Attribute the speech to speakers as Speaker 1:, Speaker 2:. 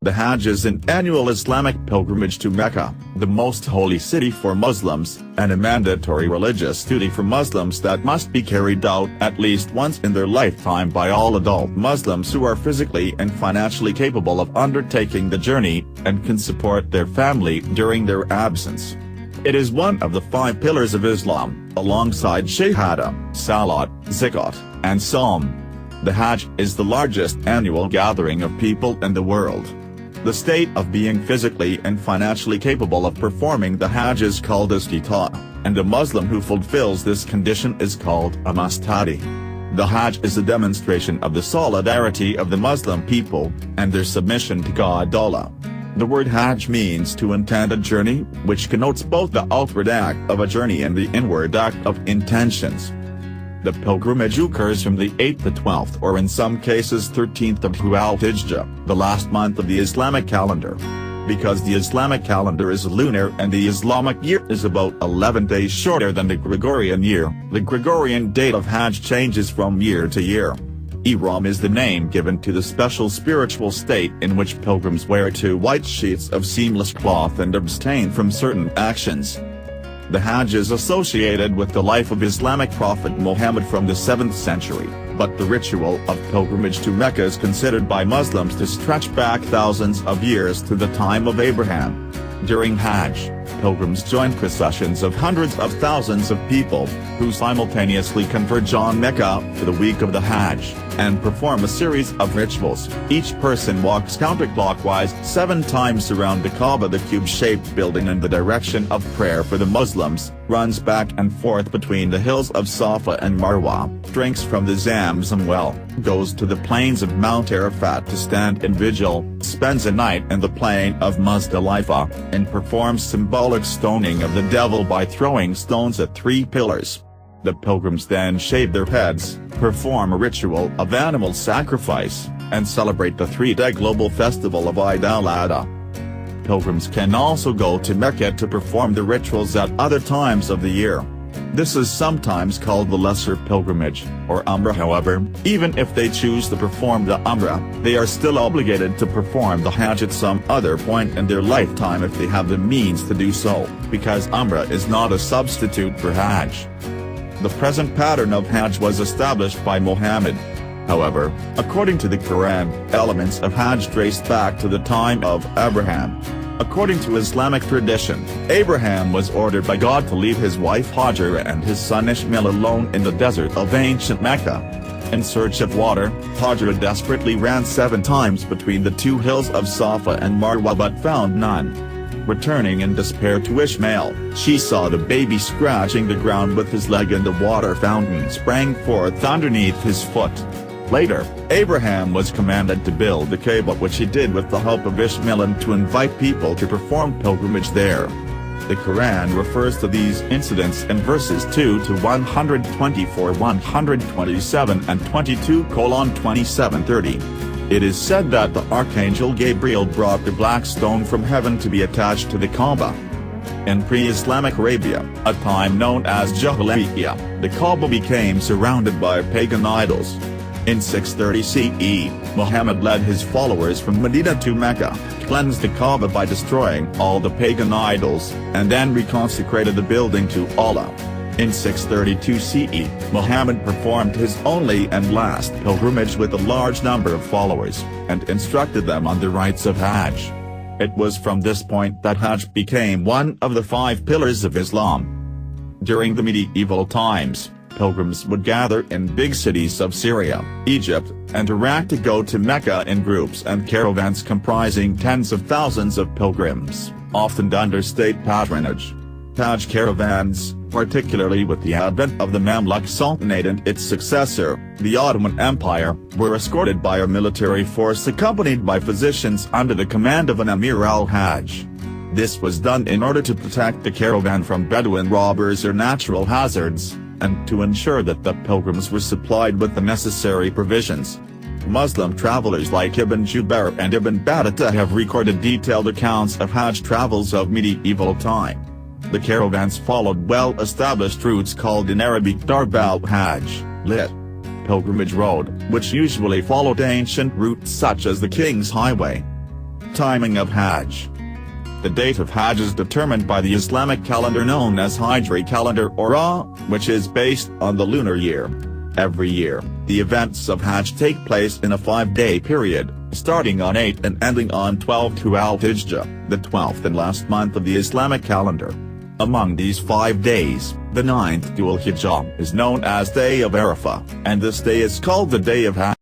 Speaker 1: The Hajj is an annual Islamic pilgrimage to Mecca, the most holy city for Muslims, and a mandatory religious duty for Muslims that must be carried out at least once in their lifetime by all adult Muslims who are physically and financially capable of undertaking the journey, and can support their family during their absence. It is one of the 5 pillars of Islam, alongside Shahadah, Salat, Zakat, and Sawm. The Hajj is the largest annual gathering of people in the world. The state of being physically and financially capable of performing the Hajj is called istita'ah, and a Muslim who fulfills this condition is called a mustati. The Hajj is a demonstration of the solidarity of the Muslim people, and their submission to God Allah. The word Hajj means to intend a journey, which connotes both the outward act of a journey and the inward act of intentions. The pilgrimage occurs from the 8th to 12th or in some cases 13th of Hajj, the last month of the Islamic calendar. Because the Islamic calendar is lunar and the Islamic year is about 11 days shorter than the Gregorian year, the Gregorian date of Hajj changes from year to year. Ihram is the name given to the special spiritual state in which pilgrims wear 2 white sheets of seamless cloth and abstain from certain actions. The Hajj is associated with the life of Islamic prophet Muhammad from the 7th century, but the ritual of pilgrimage to Mecca is considered by Muslims to stretch back thousands of years to the time of Abraham. During Hajj, pilgrims join processions of hundreds of thousands of people, who simultaneously converge on Mecca for the week of the Hajj, and perform a series of rituals. Each person walks counterclockwise 7 times around the Kaaba, the cube-shaped building in the direction of prayer for the Muslims, runs back and forth between the hills of Safa and Marwa, drinks from the Zamzam well, goes to the plains of Mount Arafat to stand in vigil, spends a night in the plain of Muzdalifah, and performs symbolic stoning of the devil by throwing stones at 3 pillars. The pilgrims then shave their heads, perform a ritual of animal sacrifice, and celebrate the 3-day global festival of Eid al-Adha. Pilgrims can also go to Mecca to perform the rituals at other times of the year. This is sometimes called the lesser pilgrimage, or Umrah. However, even if they choose to perform the Umrah, they are still obligated to perform the Hajj at some other point in their lifetime if they have the means to do so, because Umrah is not a substitute for Hajj. The present pattern of Hajj was established by Muhammad. However, according to the Quran, elements of Hajj trace back to the time of Abraham. According to Islamic tradition, Abraham was ordered by God to leave his wife Hajar and his son Ishmael alone in the desert of ancient Mecca. In search of water, Hajar desperately ran 7 times between the 2 hills of Safa and Marwa but found none. Returning in despair to Ishmael, she saw the baby scratching the ground with his leg and a water fountain sprang forth underneath his foot. Later, Abraham was commanded to build the Kaaba, which he did with the help of Ishmael, and to invite people to perform pilgrimage there. The Quran refers to these incidents in verses 2 to 124, 127 and 22:27-30. It is said that the Archangel Gabriel brought the black stone from heaven to be attached to the Kaaba. In pre-Islamic Arabia, a time known as Jahiliyyah, the Kaaba became surrounded by pagan idols. In 630 CE, Muhammad led his followers from Medina to Mecca, cleansed the Kaaba by destroying all the pagan idols, and then reconsecrated the building to Allah. In 632 CE, Muhammad performed his only and last pilgrimage with a large number of followers, and instructed them on the rites of Hajj. It was from this point that Hajj became one of the 5 pillars of Islam. During the medieval times, pilgrims would gather in big cities of Syria, Egypt, and Iraq to go to Mecca in groups and caravans comprising tens of thousands of pilgrims, often under state patronage. Hajj caravans, particularly with the advent of the Mamluk Sultanate and its successor, the Ottoman Empire, were escorted by a military force accompanied by physicians under the command of an Emir al-Hajj. This was done in order to protect the caravan from Bedouin robbers or natural hazards, and to ensure that the pilgrims were supplied with the necessary provisions. Muslim travelers like Ibn Jubair and Ibn Battuta have recorded detailed accounts of Hajj travels of medieval time. The caravans followed well-established routes called in Arabic Darb al-Hajj, lit. Pilgrimage Road, which usually followed ancient routes such as the King's Highway. Timing of Hajj. The date of Hajj is determined by the Islamic calendar known as Hijri calendar or which is based on the lunar year. Every year, the events of Hajj take place in a 5-day period, starting on 8 and ending on 12 to Al-Hijjah, the 12th and last month of the Islamic calendar. Among these 5 days, the 9th to Al-Hijjah is known as Day of Arafah, and this day is called the Day of Hajj.